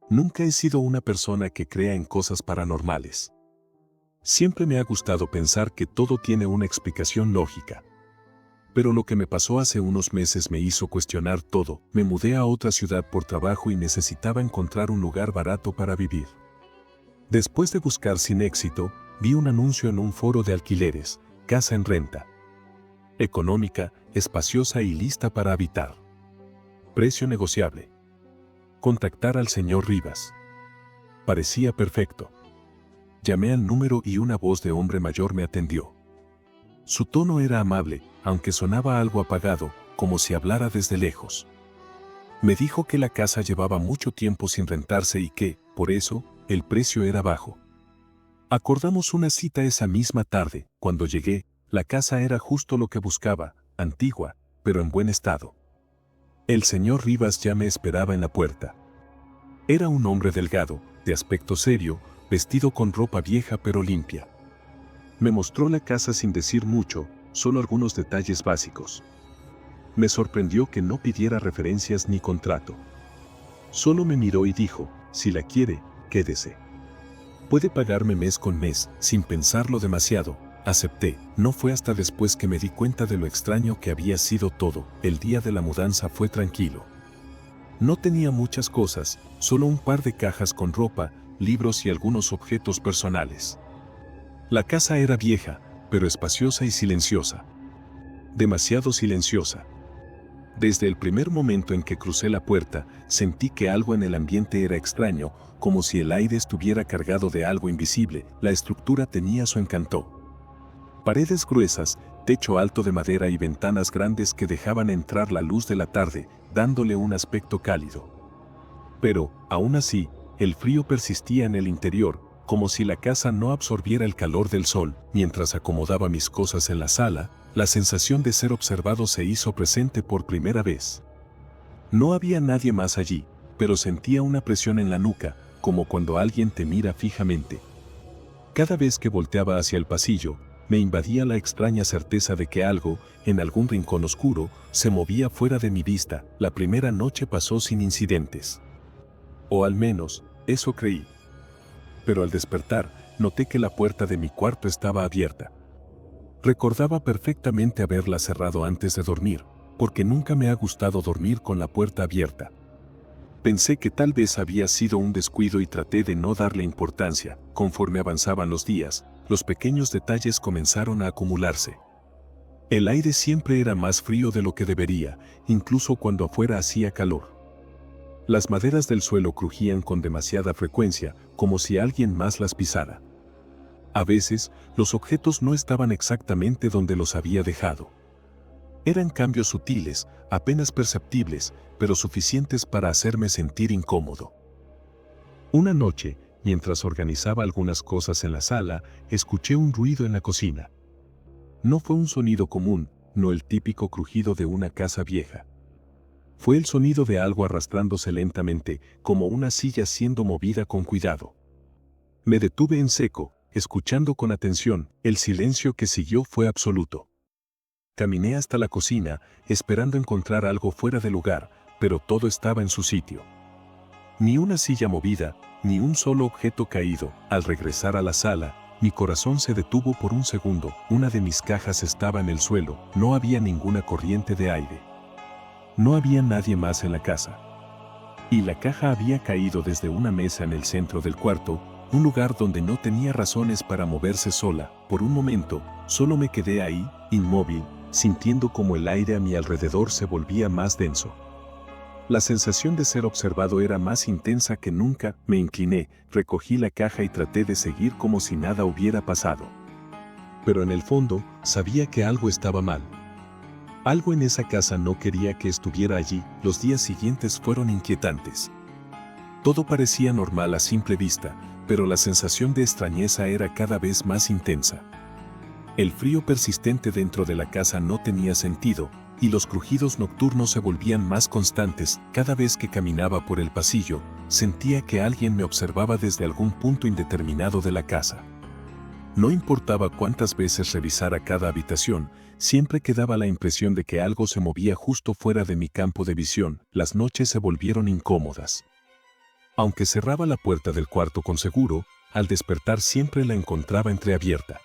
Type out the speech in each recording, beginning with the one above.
Nunca he sido una persona que crea en cosas paranormales. Siempre me ha gustado pensar que todo tiene una explicación lógica. Pero lo que me pasó hace unos meses me hizo cuestionar todo. Me mudé a otra ciudad por trabajo y necesitaba encontrar un lugar barato para vivir. Después de buscar sin éxito, vi un anuncio en un foro de alquileres: casa en renta. Económica, espaciosa y lista para habitar. Precio negociable. Contactar al señor Rivas. Parecía perfecto. Llamé al número y una voz de hombre mayor me atendió. Su tono era amable, aunque sonaba algo apagado, como si hablara desde lejos. Me dijo que la casa llevaba mucho tiempo sin rentarse y que, por eso, el precio era bajo. Acordamos una cita esa misma tarde. Cuando llegué, la casa era justo lo que buscaba, antigua, pero en buen estado. El señor Rivas ya me esperaba en la puerta. Era un hombre delgado, de aspecto serio, vestido con ropa vieja pero limpia. Me mostró la casa sin decir mucho, solo algunos detalles básicos. Me sorprendió que no pidiera referencias ni contrato. Solo me miró y dijo: si la quiere, quédese. Puede pagarme mes con mes. Sin pensarlo demasiado, acepté. No fue hasta después que me di cuenta de lo extraño que había sido todo. El día de la mudanza fue tranquilo. No tenía muchas cosas, solo un par de cajas con ropa, libros y algunos objetos personales. La casa era vieja, pero espaciosa y silenciosa. Demasiado silenciosa. Desde el primer momento en que crucé la puerta, sentí que algo en el ambiente era extraño, como si el aire estuviera cargado de algo invisible. La estructura tenía su encanto. Paredes gruesas, techo alto de madera y ventanas grandes que dejaban entrar la luz de la tarde, dándole un aspecto cálido. Pero, aún así, el frío persistía en el interior, como si la casa no absorbiera el calor del sol. Mientras acomodaba mis cosas en la sala, la sensación de ser observado se hizo presente por primera vez. No había nadie más allí, pero sentía una presión en la nuca, como cuando alguien te mira fijamente. Cada vez que volteaba hacia el pasillo, me invadía la extraña certeza de que algo, en algún rincón oscuro, se movía fuera de mi vista. La primera noche pasó sin incidentes. O al menos, eso creí. Pero al despertar, noté que la puerta de mi cuarto estaba abierta. Recordaba perfectamente haberla cerrado antes de dormir, porque nunca me ha gustado dormir con la puerta abierta. Pensé que tal vez había sido un descuido y traté de no darle importancia. Conforme avanzaban los días, los pequeños detalles comenzaron a acumularse. El aire siempre era más frío de lo que debería, incluso cuando afuera hacía calor. Las maderas del suelo crujían con demasiada frecuencia, como si alguien más las pisara. A veces, los objetos no estaban exactamente donde los había dejado. Eran cambios sutiles, apenas perceptibles, pero suficientes para hacerme sentir incómodo. Una noche, mientras organizaba algunas cosas en la sala, escuché un ruido en la cocina. No fue un sonido común, no el típico crujido de una casa vieja. Fue el sonido de algo arrastrándose lentamente, como una silla siendo movida con cuidado. Me detuve en seco, escuchando con atención. El silencio que siguió fue absoluto. Caminé hasta la cocina, esperando encontrar algo fuera de lugar, pero todo estaba en su sitio. Ni una silla movida, ni un solo objeto caído. Al regresar a la sala, mi corazón se detuvo por un segundo. Una de mis cajas estaba en el suelo, no había ninguna corriente de aire. No había nadie más en la casa. Y la caja había caído desde una mesa en el centro del cuarto, un lugar donde no tenía razones para moverse sola. Por un momento, solo me quedé ahí, inmóvil, sintiendo como el aire a mi alrededor se volvía más denso. La sensación de ser observado era más intensa que nunca. Me incliné, recogí la caja y traté de seguir como si nada hubiera pasado. Pero en el fondo, sabía que algo estaba mal. Algo en esa casa no quería que estuviera allí. Los días siguientes fueron inquietantes. Todo parecía normal a simple vista, pero la sensación de extrañeza era cada vez más intensa. El frío persistente dentro de la casa no tenía sentido, y los crujidos nocturnos se volvían más constantes. Cada vez que caminaba por el pasillo, sentía que alguien me observaba desde algún punto indeterminado de la casa. No importaba cuántas veces revisara cada habitación, siempre quedaba la impresión de que algo se movía justo fuera de mi campo de visión. Las noches se volvieron incómodas. Aunque cerraba la puerta del cuarto con seguro, al despertar siempre la encontraba entreabierta.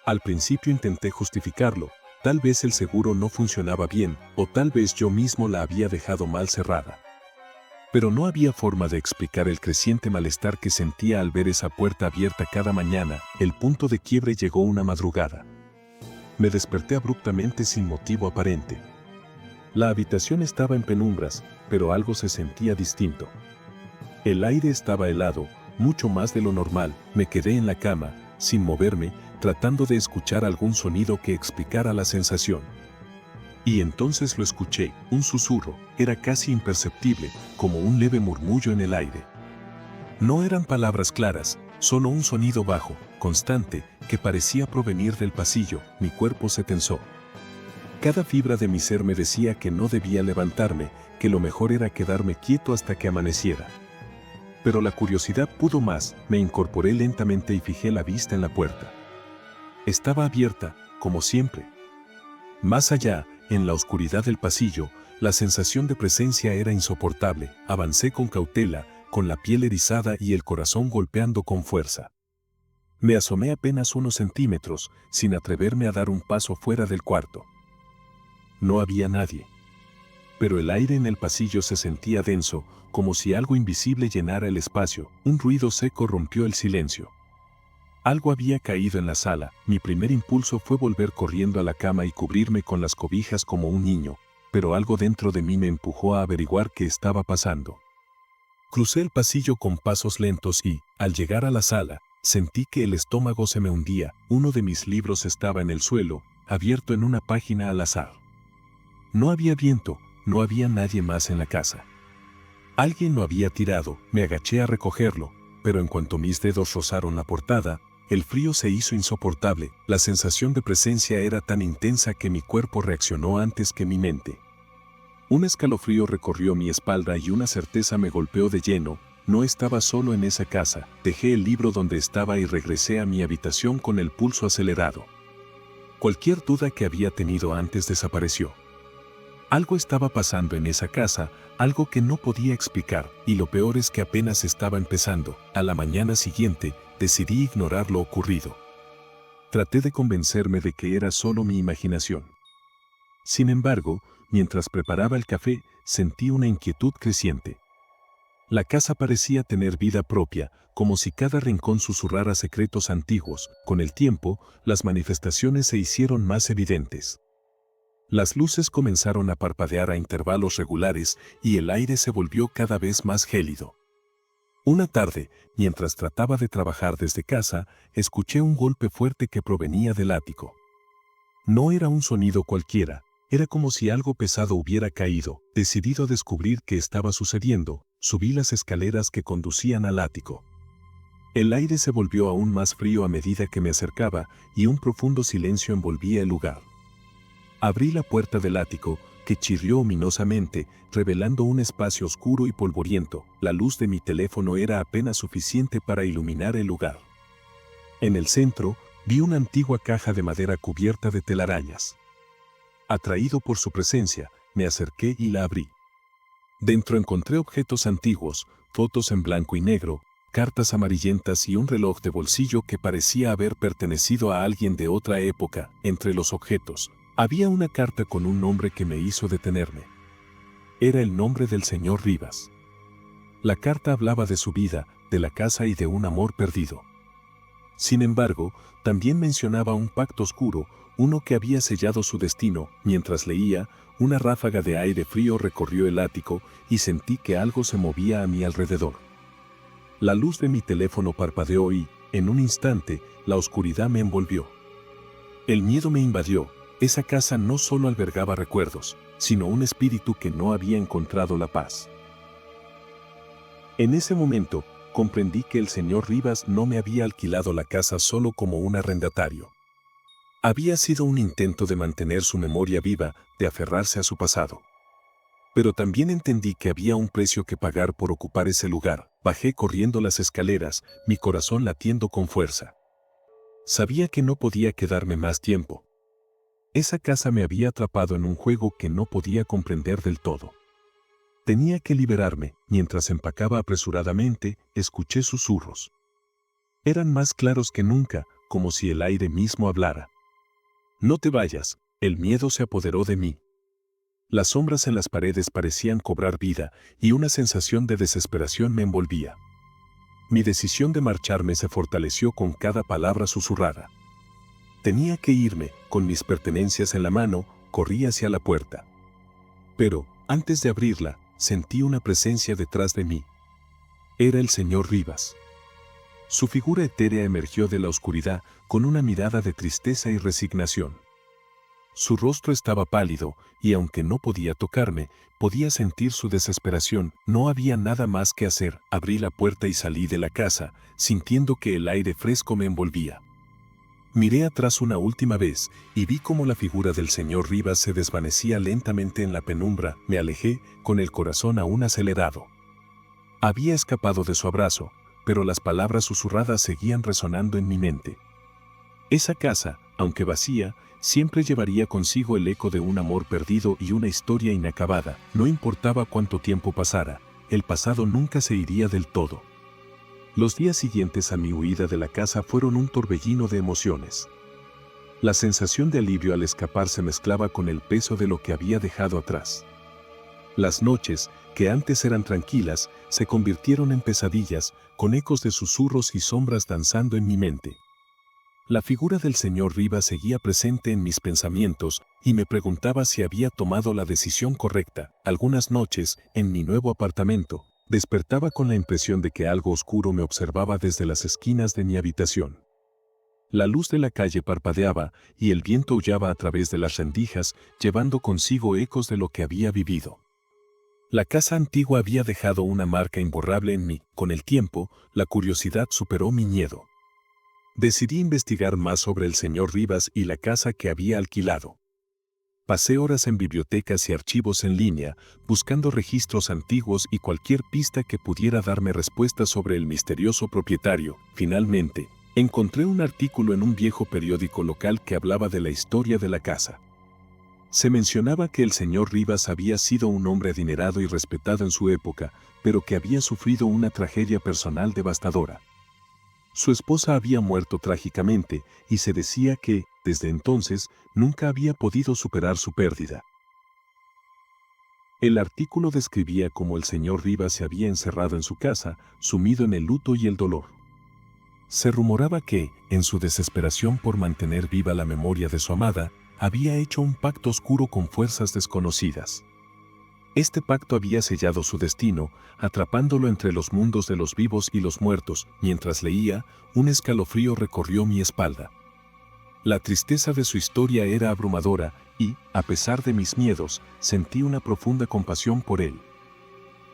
Al principio intenté justificarlo, tal vez el seguro no funcionaba bien, o tal vez yo mismo la había dejado mal cerrada. Pero no había forma de explicar el creciente malestar que sentía al ver esa puerta abierta cada mañana. El punto de quiebre llegó una madrugada. Me desperté abruptamente sin motivo aparente. La habitación estaba en penumbras, pero algo se sentía distinto. El aire estaba helado, mucho más de lo normal. Me quedé en la cama, sin moverme, tratando de escuchar algún sonido que explicara la sensación. Y entonces lo escuché, un susurro, era casi imperceptible, como un leve murmullo en el aire. No eran palabras claras, solo un sonido bajo, constante, que parecía provenir del pasillo. Mi cuerpo se tensó. Cada fibra de mi ser me decía que no debía levantarme, que lo mejor era quedarme quieto hasta que amaneciera. Pero la curiosidad pudo más, me incorporé lentamente y fijé la vista en la puerta. Estaba abierta, como siempre. Más allá, en la oscuridad del pasillo, la sensación de presencia era insoportable. Avancé con cautela, con la piel erizada y el corazón golpeando con fuerza. Me asomé apenas unos centímetros, sin atreverme a dar un paso fuera del cuarto. No había nadie. Pero el aire en el pasillo se sentía denso, como si algo invisible llenara el espacio. Un ruido seco rompió el silencio. Algo había caído en la sala. Mi primer impulso fue volver corriendo a la cama y cubrirme con las cobijas como un niño, pero algo dentro de mí me empujó a averiguar qué estaba pasando. Crucé el pasillo con pasos lentos y, al llegar a la sala, sentí que el estómago se me hundía. Uno de mis libros estaba en el suelo, abierto en una página al azar. No había viento, no había nadie más en la casa. Alguien lo había tirado. Me agaché a recogerlo, pero en cuanto mis dedos rozaron la portada, el frío se hizo insoportable. La sensación de presencia era tan intensa que mi cuerpo reaccionó antes que mi mente. Un escalofrío recorrió mi espalda y una certeza me golpeó de lleno. No estaba solo en esa casa. Dejé el libro donde estaba y regresé a mi habitación con el pulso acelerado. Cualquier duda que había tenido antes desapareció. Algo estaba pasando en esa casa, algo que no podía explicar, y lo peor es que apenas estaba empezando. A la mañana siguiente, decidí ignorar lo ocurrido. Traté de convencerme de que era solo mi imaginación. Sin embargo, mientras preparaba el café, sentí una inquietud creciente. La casa parecía tener vida propia, como si cada rincón susurrara secretos antiguos. Con el tiempo, las manifestaciones se hicieron más evidentes. Las luces comenzaron a parpadear a intervalos regulares y el aire se volvió cada vez más gélido. Una tarde, mientras trataba de trabajar desde casa, escuché un golpe fuerte que provenía del ático. No era un sonido cualquiera, era como si algo pesado hubiera caído. Decidido a descubrir qué estaba sucediendo, subí las escaleras que conducían al ático. El aire se volvió aún más frío a medida que me acercaba y un profundo silencio envolvía el lugar. Abrí la puerta del ático, que chirrió ominosamente, revelando un espacio oscuro y polvoriento. La luz de mi teléfono era apenas suficiente para iluminar el lugar. En el centro, vi una antigua caja de madera cubierta de telarañas. Atraído por su presencia, me acerqué y la abrí. Dentro encontré objetos antiguos, fotos en blanco y negro, cartas amarillentas y un reloj de bolsillo que parecía haber pertenecido a alguien de otra época. Entre los objetos, había una carta con un nombre que me hizo detenerme. Era el nombre del señor Rivas. La carta hablaba de su vida, de la casa y de un amor perdido. Sin embargo, también mencionaba un pacto oscuro, uno que había sellado su destino. Mientras leía, una ráfaga de aire frío recorrió el ático y sentí que algo se movía a mi alrededor. La luz de mi teléfono parpadeó y, en un instante, la oscuridad me envolvió. El miedo me invadió. Esa casa no solo albergaba recuerdos, sino un espíritu que no había encontrado la paz. En ese momento, comprendí que el señor Rivas no me había alquilado la casa solo como un arrendatario. Había sido un intento de mantener su memoria viva, de aferrarse a su pasado. Pero también entendí que había un precio que pagar por ocupar ese lugar. Bajé corriendo las escaleras, mi corazón latiendo con fuerza. Sabía que no podía quedarme más tiempo. Esa casa me había atrapado en un juego que no podía comprender del todo. Tenía que liberarme. Mientras empacaba apresuradamente, escuché susurros. Eran más claros que nunca, como si el aire mismo hablara. No te vayas. El miedo se apoderó de mí. Las sombras en las paredes parecían cobrar vida y una sensación de desesperación me envolvía. Mi decisión de marcharme se fortaleció con cada palabra susurrada. Tenía que irme. Con mis pertenencias en la mano, corrí hacia la puerta. Pero, antes de abrirla, sentí una presencia detrás de mí. Era el señor Rivas. Su figura etérea emergió de la oscuridad con una mirada de tristeza y resignación. Su rostro estaba pálido, y aunque no podía tocarme, podía sentir su desesperación. No había nada más que hacer. Abrí la puerta y salí de la casa, sintiendo que el aire fresco me envolvía. Miré atrás una última vez, y vi cómo la figura del señor Rivas se desvanecía lentamente en la penumbra. Me alejé, con el corazón aún acelerado. Había escapado de su abrazo, pero las palabras susurradas seguían resonando en mi mente. Esa casa, aunque vacía, siempre llevaría consigo el eco de un amor perdido y una historia inacabada. No importaba cuánto tiempo pasara, el pasado nunca se iría del todo. Los días siguientes a mi huida de la casa fueron un torbellino de emociones. La sensación de alivio al escapar se mezclaba con el peso de lo que había dejado atrás. Las noches, que antes eran tranquilas, se convirtieron en pesadillas, con ecos de susurros y sombras danzando en mi mente. La figura del señor Rivas seguía presente en mis pensamientos y me preguntaba si había tomado la decisión correcta. Algunas noches, en mi nuevo apartamento, despertaba con la impresión de que algo oscuro me observaba desde las esquinas de mi habitación. La luz de la calle parpadeaba y el viento aullaba a través de las rendijas, llevando consigo ecos de lo que había vivido. La casa antigua había dejado una marca imborrable en mí. Con el tiempo, la curiosidad superó mi miedo. Decidí investigar más sobre el señor Rivas y la casa que había alquilado. Pasé horas en bibliotecas y archivos en línea, buscando registros antiguos y cualquier pista que pudiera darme respuestas sobre el misterioso propietario. Finalmente, encontré un artículo en un viejo periódico local que hablaba de la historia de la casa. Se mencionaba que el señor Rivas había sido un hombre adinerado y respetado en su época, pero que había sufrido una tragedia personal devastadora. Su esposa había muerto trágicamente y se decía que, desde entonces, nunca había podido superar su pérdida. El artículo describía cómo el señor Rivas se había encerrado en su casa, sumido en el luto y el dolor. Se rumoraba que, en su desesperación por mantener viva la memoria de su amada, había hecho un pacto oscuro con fuerzas desconocidas. Este pacto había sellado su destino, atrapándolo entre los mundos de los vivos y los muertos. Mientras leía, un escalofrío recorrió mi espalda. La tristeza de su historia era abrumadora y, a pesar de mis miedos, sentí una profunda compasión por él.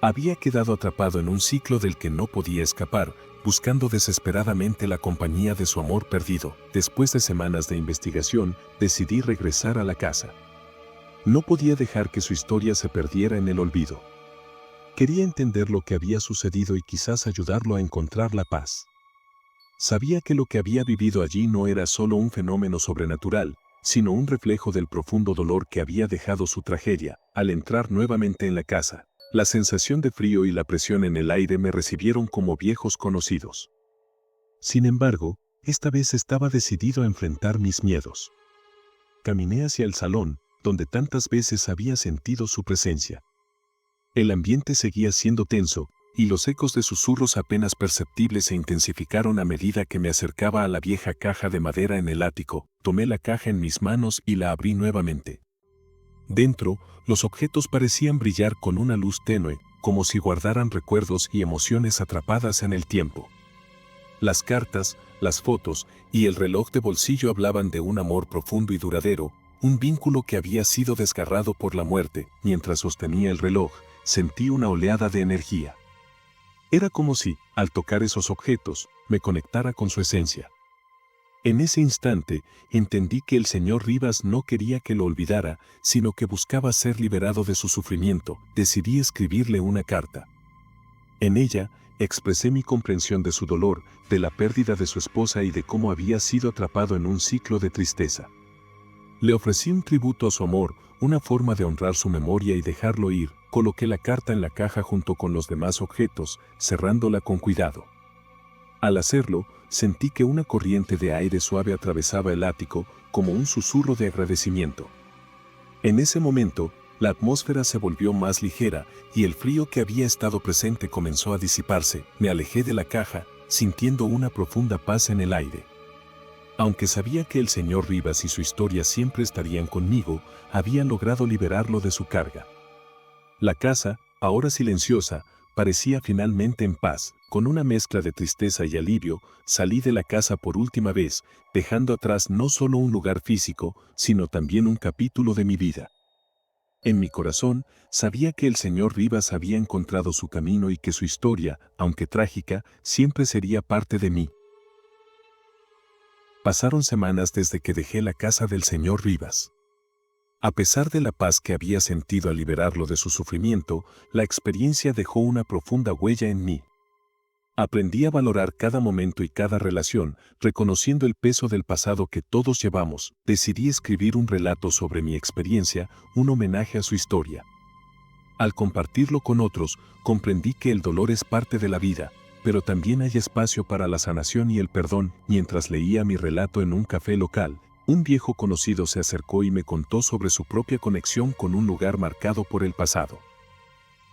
Había quedado atrapado en un ciclo del que no podía escapar, buscando desesperadamente la compañía de su amor perdido. Después de semanas de investigación, decidí regresar a la casa. No podía dejar que su historia se perdiera en el olvido. Quería entender lo que había sucedido y quizás ayudarlo a encontrar la paz. Sabía que lo que había vivido allí no era solo un fenómeno sobrenatural, sino un reflejo del profundo dolor que había dejado su tragedia. Al entrar nuevamente en la casa, la sensación de frío y la presión en el aire me recibieron como viejos conocidos. Sin embargo, esta vez estaba decidido a enfrentar mis miedos. Caminé hacia el salón, donde tantas veces había sentido su presencia. El ambiente seguía siendo tenso, y los ecos de susurros apenas perceptibles se intensificaron a medida que me acercaba a la vieja caja de madera en el ático. Tomé la caja en mis manos y la abrí nuevamente. Dentro, los objetos parecían brillar con una luz tenue, como si guardaran recuerdos y emociones atrapadas en el tiempo. Las cartas, las fotos y el reloj de bolsillo hablaban de un amor profundo y duradero, un vínculo que había sido desgarrado por la muerte. Mientras sostenía el reloj, sentí una oleada de energía. Era como si, al tocar esos objetos, me conectara con su esencia. En ese instante, entendí que el señor Rivas no quería que lo olvidara, sino que buscaba ser liberado de su sufrimiento. Decidí escribirle una carta. En ella, expresé mi comprensión de su dolor, de la pérdida de su esposa y de cómo había sido atrapado en un ciclo de tristeza. Le ofrecí un tributo a su amor, una forma de honrar su memoria y dejarlo ir. coloqué la carta en la caja junto con los demás objetos, cerrándola con cuidado. Al hacerlo, sentí que una corriente de aire suave atravesaba el ático, como un susurro de agradecimiento. En ese momento, la atmósfera se volvió más ligera y el frío que había estado presente comenzó a disiparse. Me alejé de la caja, sintiendo una profunda paz en el aire. Aunque sabía que el señor Rivas y su historia siempre estarían conmigo, había logrado liberarlo de su carga. La casa, ahora silenciosa, parecía finalmente en paz. Con una mezcla de tristeza y alivio, salí de la casa por última vez, dejando atrás no solo un lugar físico, sino también un capítulo de mi vida. En mi corazón, sabía que el señor Rivas había encontrado su camino y que su historia, aunque trágica, siempre sería parte de mí. Pasaron semanas desde que dejé la casa del señor Rivas. A pesar de la paz que había sentido al liberarlo de su sufrimiento, la experiencia dejó una profunda huella en mí. Aprendí a valorar cada momento y cada relación, reconociendo el peso del pasado que todos llevamos. Decidí escribir un relato sobre mi experiencia, un homenaje a su historia. Al compartirlo con otros, comprendí que el dolor es parte de la vida, pero también hay espacio para la sanación y el perdón. Mientras leía mi relato en un café local, un viejo conocido se acercó y me contó sobre su propia conexión con un lugar marcado por el pasado.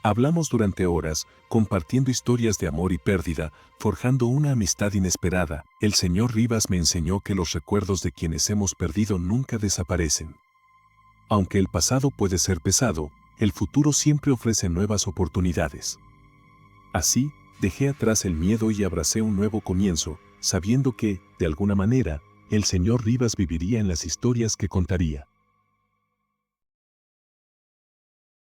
Hablamos durante horas, compartiendo historias de amor y pérdida, forjando una amistad inesperada. El señor Rivas me enseñó que los recuerdos de quienes hemos perdido nunca desaparecen. Aunque el pasado puede ser pesado, el futuro siempre ofrece nuevas oportunidades. Así, dejé atrás el miedo y abracé un nuevo comienzo, sabiendo que, de alguna manera, el señor Rivas viviría en las historias que contaría.